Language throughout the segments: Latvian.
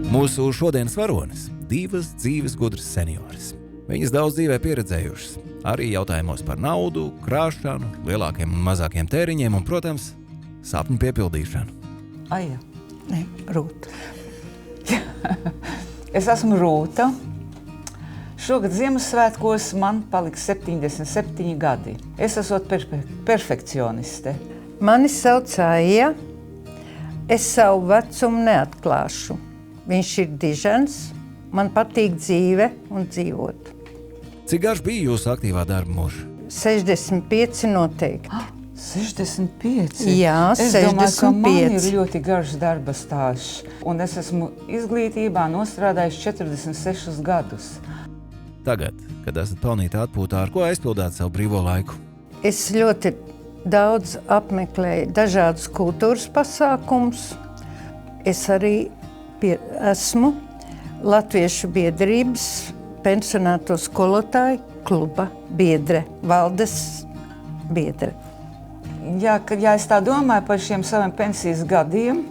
Mūsu šodienas varonis – divas dzīves gudras senioras. Viņas daudz dzīvē pieredzējušas, arī jautājumos par naudu, krāšanu, lielākiem un mazākiem tēriņiem un, protams, sapņu piepildīšanu. Aija. Ne, Rūta. Es esmu Rūta. Šogad Ziemassvētkos man paliks 77 gadi. Es esmu perfekcioniste. Mani sauc Aija. Es savu vecumu neatklāšu. Viņš ir dižens. Man patīk dzīve un dzīvot. Cik garš bija jūsu aktīvā darba mūža? 65 noteikti. 65? Jā, 65. Es domāju, ka man ir ļoti garš darba stāžs. Un es esmu izglītībā nostrādājis 46 gadus. Tagad, kad esat pelnīta atpūtā, ar ko aizpildāt savu brīvo laiku? Es ļoti daudz apmeklēju dažādus kultūras pasākumus. Es arī esmu Latviešu biedrības pensionāto skolotāju kluba biedre, valdes biedre. Ja es tā domāju par šiem saviem pensijas gadiem,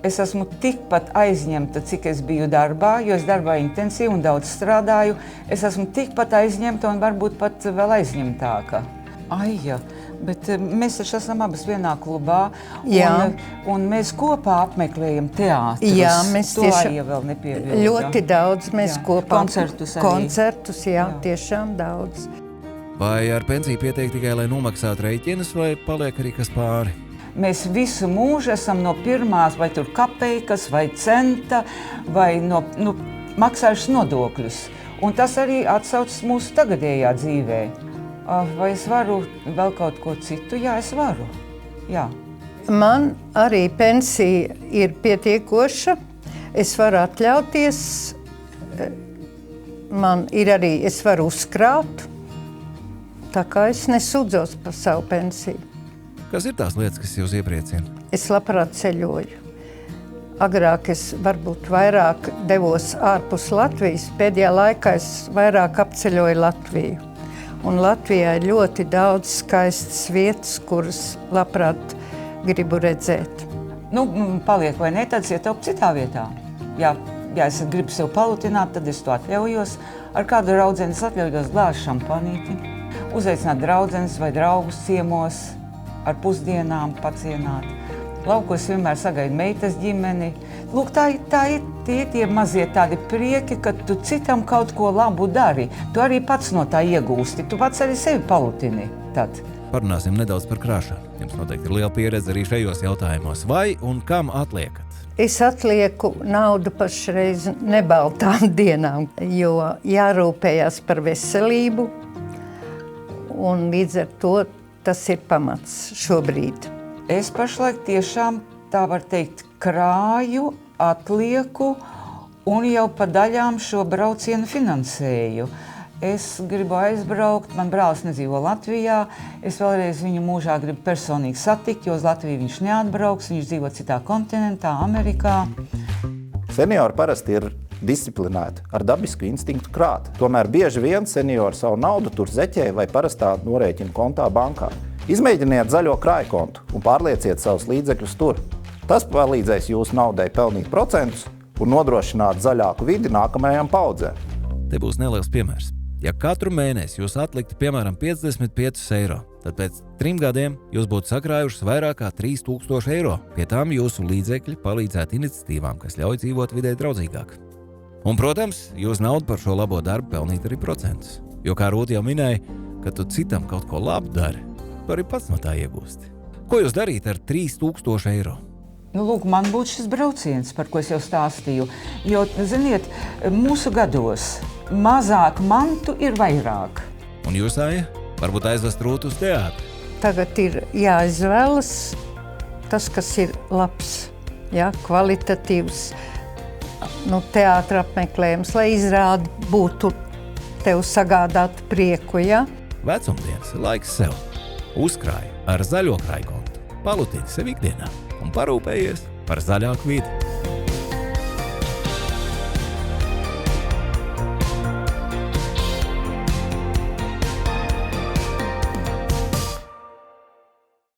es esmu tikpat aizņemta, cik es biju darbā, jo es darbā intensīvi un daudz strādāju. Es esmu tikpat aizņemta un varbūt pat vēl aizņemtāka. Aija, bet mēs taču esam abas vienā klubā un mēs kopā apmeklējam teātrus. Jā, mēs to Aija vēl nepiebilda. Ļoti daudz mēs kopā. Koncertus arī. Koncertus, jā, tiešām daudz. Vai ar pensiju pietiek tikai, lai nomaksātu rēķinus, vai paliek arī kas pāri? Mēs visu mūžu esam no pirmās vai tur kapeikas vai centa vai maksājuši nodokļus. Un tas arī atsaucas mūsu tagadējā dzīvē. Vai es varu vēl kaut ko citu? Jā, es varu. Jā. Man arī pensija ir pietiekoša. Es varu atļauties. Man ir arī, es varu uzkrāt. Tā kā es nesūdzos par savu pensiju. Kas ir tās lietas, kas jūs iepriecina? Es labprāt ceļoju. Agrāk es varbūt vairāk devos ārpus Latvijas. Pēdējā laikā es vairāk apceļoju Latviju. Un Latvijā ir ļoti daudz skaistas vietas, kuras labprāt gribu redzēt. Paliek vai ne, tad ietaup citā vietā. Ja es gribu sev palutināt, tad es to atļaujos. Ar kādu raudzeni es atļaujos glāzt šampanīti, uzveicināt draudzenes vai draugus ciemos, ar pusdienām pacienāt. Laukos vienmēr sagaidu meitas ģimeni. Lūk, tie mazie tādi prieki, ka tu citam kaut ko labu dari. Tu arī pats no tā iegūsti. Tu pats arī sevi palutini. Tad. Parunāsim nedaudz par krāšanu. Jums noteikti ir liela pieredze arī šajos jautājumos. Vai un kam atliekat? Es atlieku naudu pašreiz nebaltām dienām, jo jārūpējās par veselību. Un līdz ar to tas ir pamats šobrīd. Es pašlaik tiešām, tā var teikt, krāju, atlieku un jau pa daļām šo braucienu finansēju. Es gribu aizbraukt, man brālis nedzīvo Latvijā, es vēlreiz viņu mūžā gribu personīgi satikt, jo uz Latviju viņš neatbrauks, viņš dzīvo citā kontinentā, Amerikā. Seniori parasti ir disciplinēti, ar dabisku instinktu krāt. Tomēr bieži vien seniori savu naudu tur zeķē vai parastā norēķina kontā bankā. Izmēģiniet zaļo krājkontu un pārlieciet savus līdzekļus tur. Tas palīdzēs jūsu naudai pelnīt procentus un nodrošināt zaļāku vidi nākamajām paudzēm. Te būs neliels piemērs. Ja katru mēnesi jūs atliktu, piemēram, 55 eiro, tad pēc 3 gadiem jūs būtu sakrājušas vairāk kā 3000 eiro. Pie tām jūsu līdzekļi palīdzētu iniciatīvām, kas ļauj dzīvot vidē draudzīgāk. Un, protams, jūs naudu par šo labo darbu pelnīt arī procentus. Jo, kā Rūta jau minēja, ka tu citam kaut ko labu dari, tu arī pats no tā iegūsti. Ko jūs darīt ar 3000 eiro? Lūk, man būtu šis brauciens, par ko es jau stāstīju. Jo, ziniet, mūsu gados mazāk mantu ir vairāk. Un jūs, Aija, varbūt aizvest Rūtu uz teātri? Tagad ir jāizvēlas tas, kas ir labs, kvalitatīvs teātra apmeklējums, lai izrādi būtu tev sagādāt prieku, Vecumdienas ir laiks sev. Uzkrāj ar zaļo krājkontu, palutini sev ikdienā un parūpējies par zaļāku vidi.